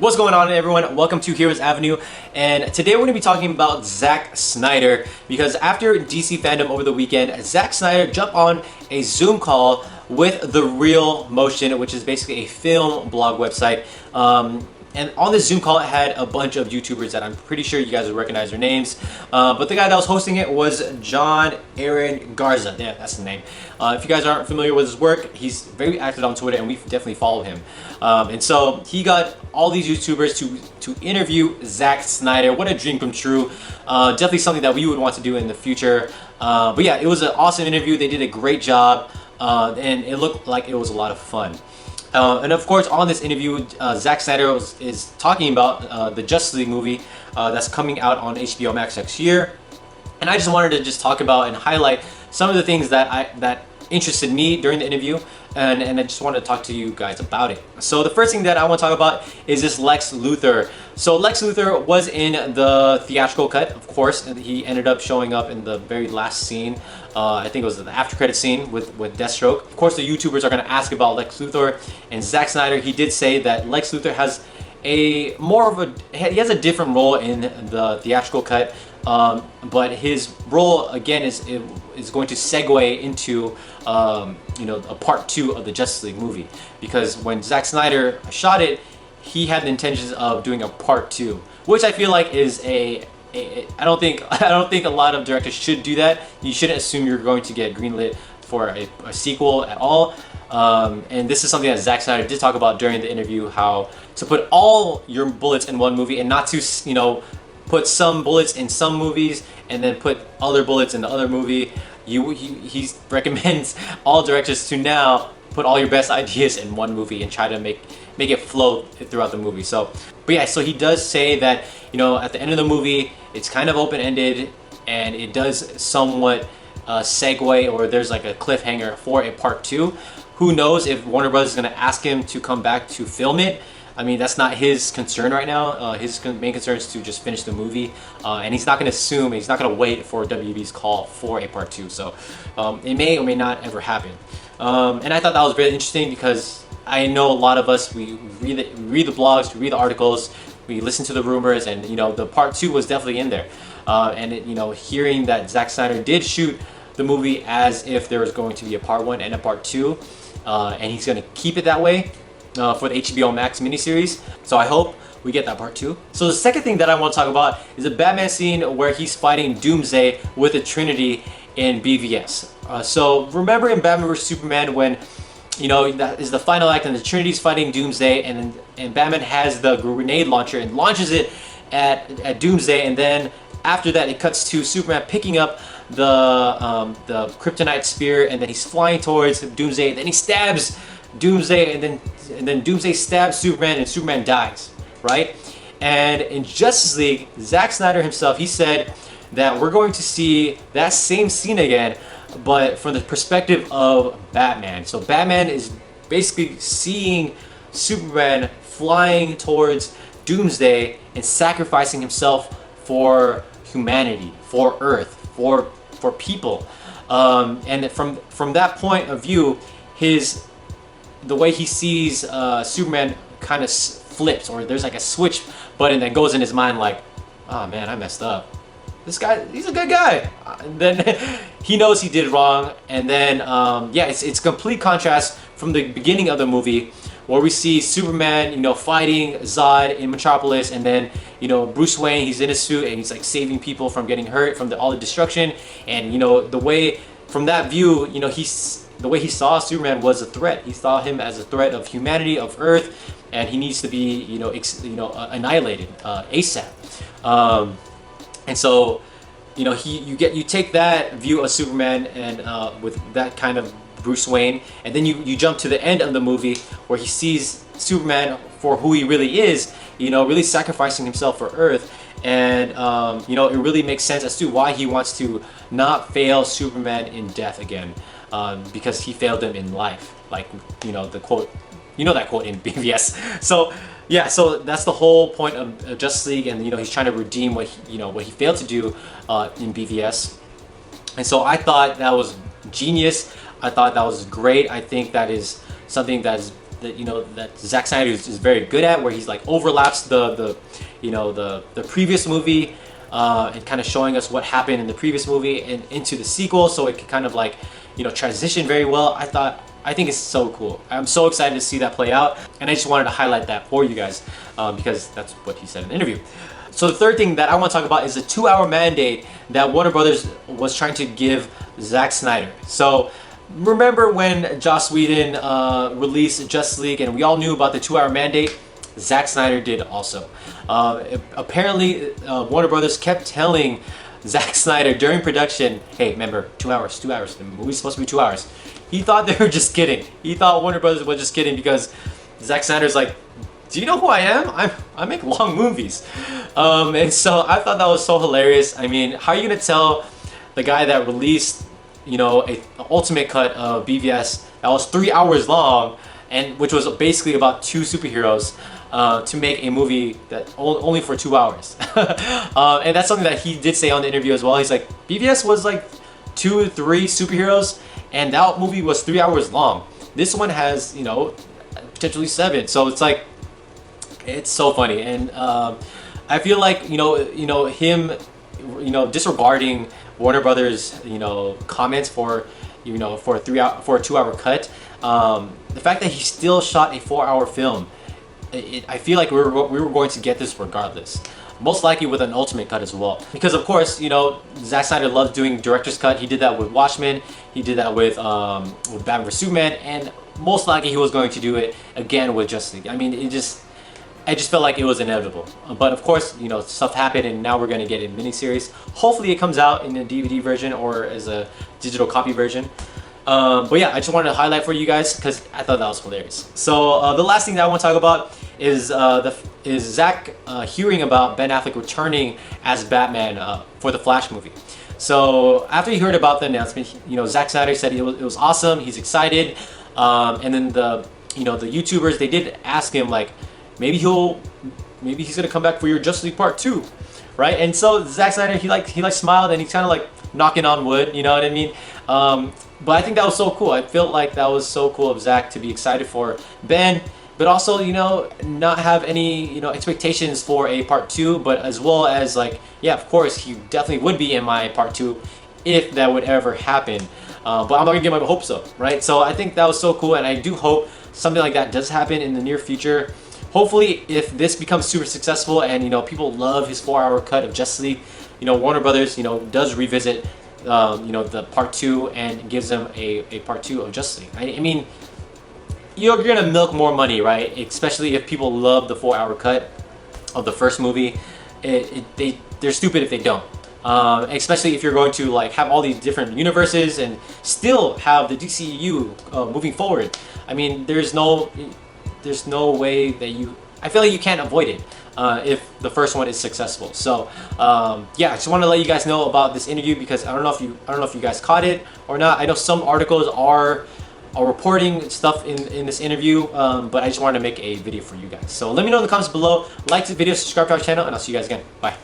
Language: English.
What's going on, everyone? Welcome to Heroes Avenue, and today we're going to be talking about Zack Snyder, because after DC fandom over the weekend, Zack Snyder jumped on a Zoom call with The Real Motion, which is basically a film blog website. And on this Zoom call, it had a bunch of YouTubers that I'm pretty sure you guys would recognize their names. But the guy that was hosting it was John Aaron Garza. Yeah, that's the name. If you guys aren't familiar with his work, he's very active on Twitter, and we definitely follow him. And so he got all these YouTubers to interview Zack Snyder. What a dream come true. Definitely something that we would want to do in the future. But yeah, it was an awesome interview. They did a great job, and it looked like it was a lot of fun. And of course, on this interview, Zack Snyder is talking about the Justice League movie that's coming out on HBO Max next year. And I just wanted to just talk about and highlight some of the things that interested me during the interview, and I just wanted to talk to you guys about it. So the first thing that I want to talk about is this Lex Luthor. So Lex Luthor was in the theatrical cut, of course, and he ended up showing up in the very last scene. I think it was the after credit scene with Deathstroke. Of course, the YouTubers are going to ask about Lex Luthor, and Zack Snyder, he did say that Lex Luthor has he has a different role in the theatrical cut, but his role again is going to segue into a part 2 of the Justice League movie, because when Zack Snyder shot it, he had the intentions of doing a part 2, which I feel like is I don't think a lot of directors should do that. You shouldn't assume you're going to get greenlit for a sequel at all. And this is something that Zack Snyder did talk about during the interview, how to put all your bullets in one movie and not to put some bullets in some movies and then put other bullets in the other movie. He recommends all directors to now put all your best ideas in one movie and try to make it flow throughout the movie. So he does say that at the end of the movie it's kind of open-ended, and it does somewhat segue, or there's like a cliffhanger for a part 2. Who knows if Warner Bros. Is going to ask him to come back to film it. I mean, that's not his concern right now. His main concern is to just finish the movie, and he's not going to assume, he's not going to wait for WB's call for a part 2. So it may or may not ever happen. And I thought that was very interesting, because I know a lot of us, we read the blogs, we read the articles, we listen to the rumors, and the part 2 was definitely in there. And hearing that Zack Snyder did shoot the movie as if there was going to be a part 1 and a part 2, and he's going to keep it that way for the HBO Max miniseries. So I hope we get that part 2. So the second thing that I want to talk about is a Batman scene where he's fighting Doomsday with the Trinity in BVS. So remember in Batman vs Superman when that is the final act and the Trinity's fighting Doomsday, and Batman has the grenade launcher and launches it at Doomsday, and then after that it cuts to Superman picking up the kryptonite spear, and then he's flying towards Doomsday, and then he stabs Doomsday, and then Doomsday stabs Superman, and Superman dies, right? And in Justice League, Zack Snyder himself, he said that we're going to see that same scene again, but from the perspective of Batman. So Batman is basically seeing Superman flying towards Doomsday and sacrificing himself for humanity, for Earth, for people, and from that point of view, the way he sees Superman kind of flips, or there's like a switch button that goes in his mind, like, oh man, I messed up. This guy, he's a good guy. And then he knows he did wrong, and then it's complete contrast from the beginning of the movie, where we see Superman, fighting Zod in Metropolis, and then Bruce Wayne, he's in a suit and he's like saving people from getting hurt from all the destruction, and the way from that view, the way he saw Superman was a threat. He saw him as a threat of humanity, of Earth, and he needs to be annihilated ASAP. And so, you take that view of Superman and with that kind of Bruce Wayne, and then you jump to the end of the movie where he sees Superman for who he really is, really sacrificing himself for Earth, and it really makes sense as to why he wants to not fail Superman in death again, because he failed him in life, like the quote, that quote in BVS. So yeah, so that's the whole point of Justice League, and he's trying to redeem what he failed to do in BVS. And so I thought that was genius. I thought that was great. I think that is something that is that Zack Snyder is very good at, where he's like overlaps the previous movie and kind of showing us what happened in the previous movie and into the sequel, so it could kind of like transition very well. I think it's so cool. I'm so excited to see that play out, and I just wanted to highlight that for you guys because that's what he said in the interview. So the third thing that I want to talk about is the 2-hour mandate that Warner Brothers was trying to give Zack Snyder. So remember when Joss Whedon released Justice League, and we all knew about the 2-hour mandate? Zack Snyder did also. Apparently, Warner Brothers kept telling Zack Snyder during production, hey, remember, 2 hours, the movie's supposed to be 2 hours. He thought they were just kidding. He thought Warner Brothers was just kidding because Zack Snyder's like, do you know who I am? I make long movies. And so I thought that was so hilarious. I mean, how are you gonna tell the guy that released, an ultimate cut of BVS that was 3 hours long, and which was basically about 2 superheroes, to make a movie that only for 2 hours? And that's something that he did say on the interview as well. He's like, BVS was like 2 or 3 superheroes, and that movie was 3 hours long. This one has, potentially 7. So it's like, it's so funny. And I feel like him disregarding Warner Brothers comments for for a 2-hour cut, the fact that he still shot a 4-hour film, I feel like we were going to get this regardless, most likely with an ultimate cut as well, because of course Zack Snyder loves doing director's cut. He did that with Watchmen, he did that with Batman vs Superman, and most likely he was going to do it again with Justice League. I mean, I just felt like it was inevitable. But of course, stuff happened, and now we're going to get a miniseries. Hopefully it comes out in a DVD version or as a digital copy version. But yeah, I just wanted to highlight for you guys because I thought that was hilarious. So the last thing that I want to talk about is Zack hearing about Ben Affleck returning as Batman for the Flash movie. So after he heard about the announcement, Zack Snyder said it was awesome. He's excited, and then the YouTubers, they did ask him like, maybe he's gonna come back for your Justice League Part 2, right? And so Zack Snyder, he smiled, and he's kind of like knocking on wood, you know what I mean? But I think that was so cool. I felt like that was so cool of Zack to be excited for Ben, but also not have any expectations for a Part 2, but as well as like, yeah, of course he definitely would be in my Part 2 if that would ever happen. But I'm not gonna get my hopes up, right? So I think that was so cool, and I do hope something like that does happen in the near future. Hopefully, if this becomes super successful and people love his 4-hour cut of Justice League, Warner Brothers does revisit the Part 2 and gives them a Part 2 of Justice League. I mean, you're gonna milk more money, right? Especially if people love the 4-hour cut of the first movie. They're stupid if they don't. Especially if you're going to like have all these different universes and still have the DCU moving forward. I mean, there's no way that I feel like you can't avoid it if the first one is successful. So yeah, I just want to let you guys know about this interview because I don't know if you guys caught it or not. I know some articles are reporting stuff in this interview, but I just wanted to make a video for you guys. So let me know in the comments below. Like the video, subscribe to our channel, and I'll see you guys again. Bye.